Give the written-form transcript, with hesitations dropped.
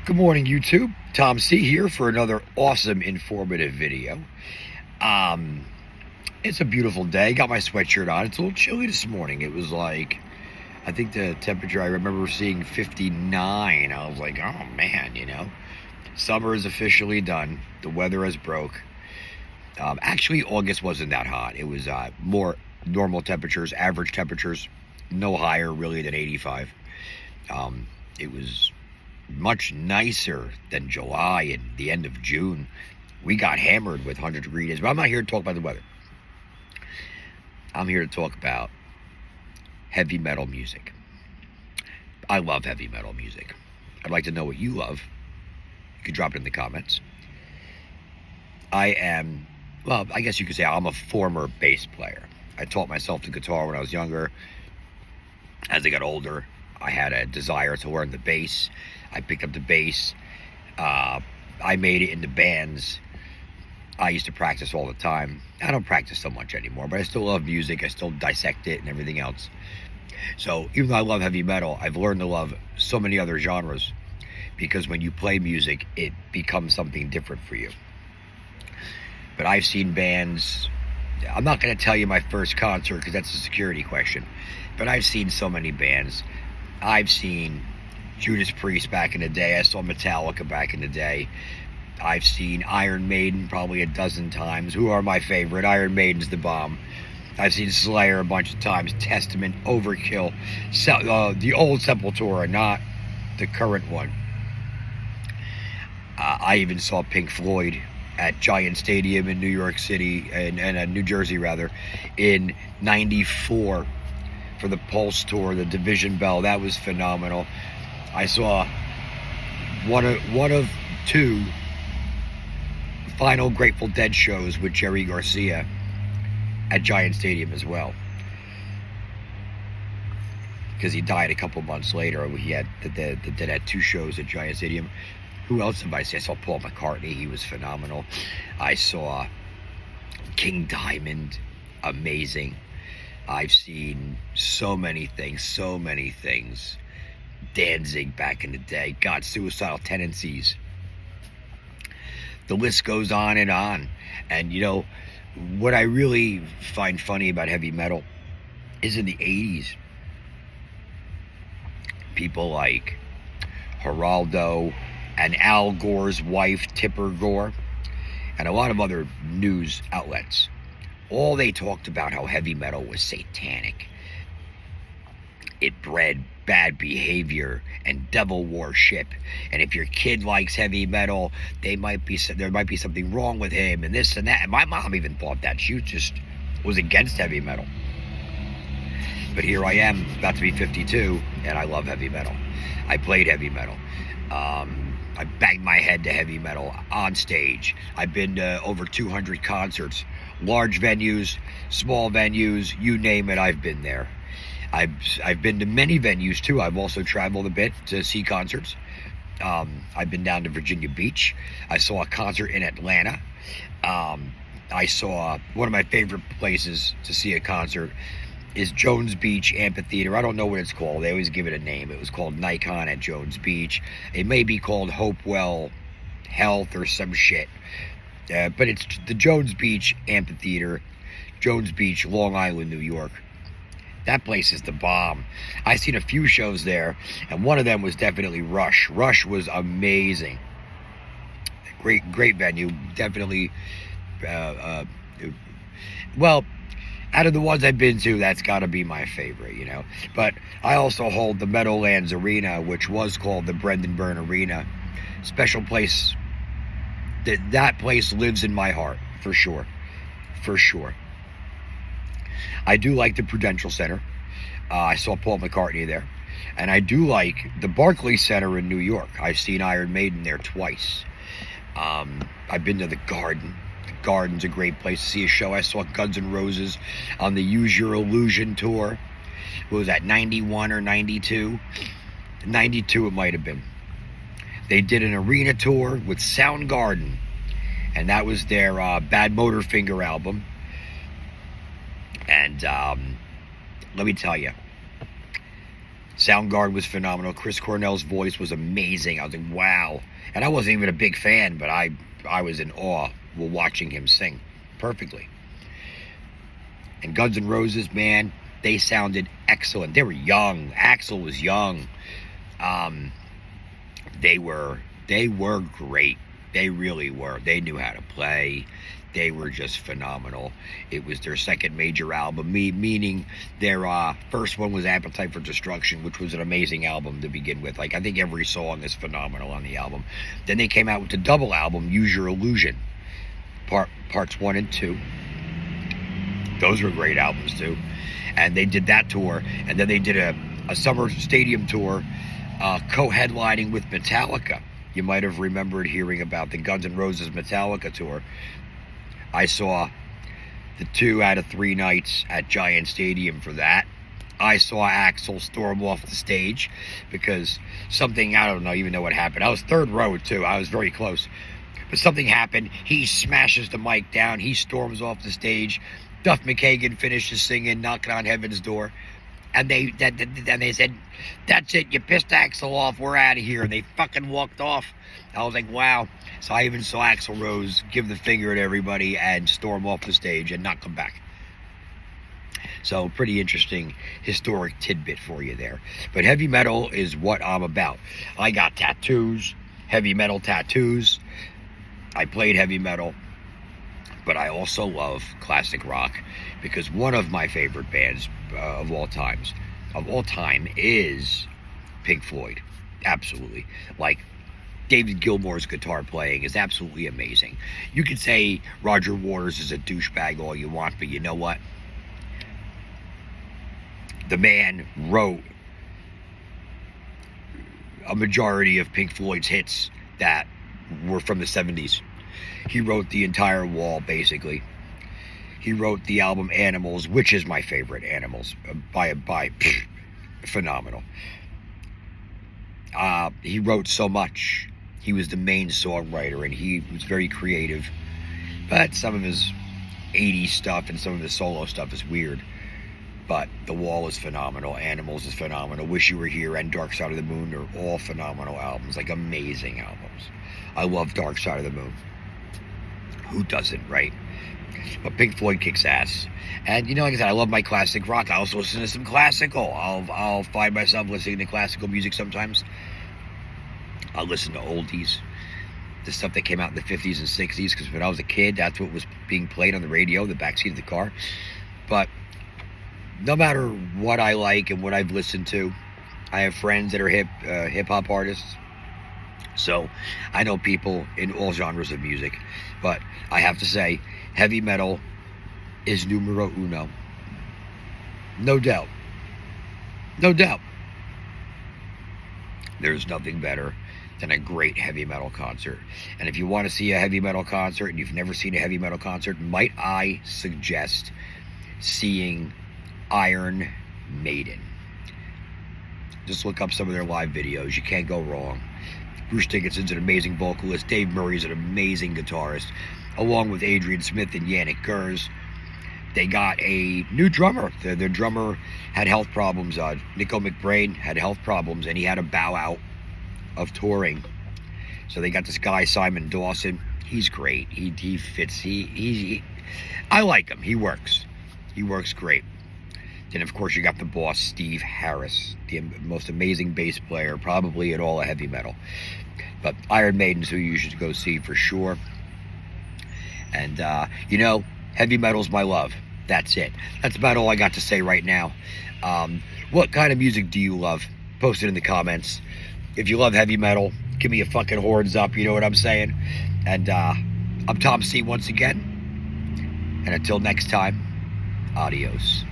Good morning, YouTube. Tom C here for another awesome, informative video. It's a beautiful day. Got my sweatshirt on. It's a little chilly this morning. It was like, I think the temperature, I remember seeing 59. I was like, oh man, summer is officially done. The weather has broke. Actually, August wasn't that hot. It was more normal temperatures, average temperatures, no higher really than 85. It was much nicer than July and the end of June. We got hammered with 100-degree days, but I'm not here to talk about the weather. I'm here to talk about heavy metal music. I love heavy metal music. I'd like to know what you love. You can drop it in the comments. I guess you could say I'm a former bass player. I taught myself the guitar when I was younger. As I got older, I had a desire to learn the bass. I picked up the bass. I made it into bands. I used to practice all the time. I don't practice so much anymore, but I still love music. I still dissect it and everything else. So even though I love heavy metal, I've learned to love so many other genres because when you play music, it becomes something different for you. But I've seen bands. I'm not going to tell you my first concert because that's a security question. But I've seen so many bands. I've seen Judas Priest back in the day. I saw Metallica back in the day. I've seen Iron Maiden probably a dozen times. Who are my favorite? Iron Maiden's the bomb. I've seen Slayer a bunch of times. Testament, Overkill, the old Sepultura, not the current one. I even saw Pink Floyd at Giant Stadium in New York City, and New Jersey rather, in '94 for the Pulse tour, the Division Bell. That was phenomenal. I saw one of two final Grateful Dead shows with Jerry Garcia at Giant Stadium as well, because he died a couple months later. He had had two shows at Giant Stadium. Who else have I seen? I saw Paul McCartney. He was phenomenal. I saw King Diamond. Amazing. I've seen so many things. Danzig back in the day. God, Suicidal Tendencies. The list goes on and on. And what I really find funny about heavy metal is in the 80s, people like Geraldo and Al Gore's wife, Tipper Gore, and a lot of other news outlets, all they talked about how heavy metal was satanic. It bred bad behavior and devil worship, and if your kid likes heavy metal, there might be something wrong with him, and this and that. And my mom even thought that. She just was against heavy metal. But here I am, about to be 52, and I love heavy metal. I played heavy metal. I banged my head to heavy metal on stage. I've been to over 200 concerts, large venues, small venues, you name it, I've been there. I've been to many venues too. I've also traveled a bit to see concerts. I've been down to Virginia Beach. I saw a concert in Atlanta. I saw one of my favorite places to see a concert is Jones Beach Amphitheater. I don't know what it's called. They always give it a name. It was called Nikon at Jones Beach. It may be called Hopewell Health or some shit. But it's the Jones Beach Amphitheater, Jones Beach, Long Island, New York. That place is the bomb. I've seen a few shows there, and one of them was definitely Rush. Rush was amazing. Great venue. Definitely, out of the ones I've been to, that's got to be my favorite, But I also hold the Meadowlands Arena, which was called the Brendan Byrne Arena. Special place. That place lives in my heart, for sure. For sure. I do like the Prudential Center. I saw Paul McCartney there. And I do like the Barclays Center in New York. I've seen Iron Maiden there twice. I've been to the Garden. The Garden's a great place to see a show. I saw Guns N' Roses on the Use Your Illusion tour. What was that, 91 or 92? 92 it might have been. They did an arena tour with Soundgarden. And that was their Bad Motorfinger album. And let me tell you, Soundgarden was phenomenal. Chris Cornell's voice was amazing. I was like, wow. And I wasn't even a big fan, but I was in awe while watching him sing perfectly. And Guns N' Roses, man, they sounded excellent. They were young. Axl was young. They were great. They really were. They knew how to play. They were just phenomenal. It was their second major album, meaning their first one was Appetite for Destruction, which was an amazing album to begin with. Like, I think every song is phenomenal on the album. Then they came out with the double album, Use Your Illusion, parts 1 and 2. Those were great albums too. And they did that tour, and then they did a summer stadium tour, co-headlining with Metallica. You might have remembered hearing about the Guns N' Roses Metallica tour. I saw the 2 out of 3 nights at Giant Stadium for that. I saw Axl storm off the stage because something, I don't even know what happened. I was third row too. I was very close. But something happened. He smashes the mic down. He storms off the stage. Duff McKagan finishes singing Knocking on Heaven's Door. And they said, that's it, you pissed Axl off, we're out of here. And they fucking walked off. I was like, wow. So I even saw Axl Rose give the finger at everybody and storm off the stage and not come back. So pretty interesting historic tidbit for you there. But heavy metal is what I'm about. I got tattoos, heavy metal tattoos. I played heavy metal. But I also love classic rock because one of my favorite bands of all time is Pink Floyd. Absolutely. Like, David Gilmour's guitar playing is absolutely amazing. You could say Roger Waters is a douchebag all you want, but you know what? The man wrote a majority of Pink Floyd's hits that were from the 70s. He wrote the entire Wall, basically. He wrote the album Animals, which is my favorite. Animals, phenomenal. He wrote so much. He was the main songwriter, and he was very creative. But some of his 80s stuff and some of his solo stuff is weird. But The Wall is phenomenal. Animals is phenomenal. Wish You Were Here and Dark Side of the Moon are all phenomenal albums, like amazing albums. I love Dark Side of the Moon. Who doesn't, right? But Pink Floyd kicks ass. And, like I said, I love my classic rock. I also listen to some classical. I'll find myself listening to classical music sometimes. I'll listen to oldies. The stuff that came out in the 50s and 60s, because when I was a kid, that's what was being played on the radio, the backseat of the car. But no matter what I like and what I've listened to, I have friends that are hip-hop artists. So I know people in all genres of music, but I have to say, heavy metal is numero uno. No doubt. No doubt. There's nothing better than a great heavy metal concert. And if you want to see a heavy metal concert and you've never seen a heavy metal concert, might I suggest seeing Iron Maiden. Just look up some of their live videos. You can't go wrong. Bruce Dickinson's an amazing vocalist. Dave Murray's an amazing guitarist, along with Adrian Smith and Yannick Gers. They got a new drummer. Their drummer had health problems. Nico McBrain had health problems, and he had to bow out of touring. So they got this guy, Simon Dawson. He's great. He fits. I like him. He works. He works great. Then, of course, you got the boss, Steve Harris, the most amazing bass player, probably in all of heavy metal. But Iron Maiden's who you should go see for sure. And, heavy metal's my love. That's it. That's about all I got to say right now. What kind of music do you love? Post it in the comments. If you love heavy metal, give me a fucking horns up. You know what I'm saying? And I'm Tom C once again. And until next time, adios.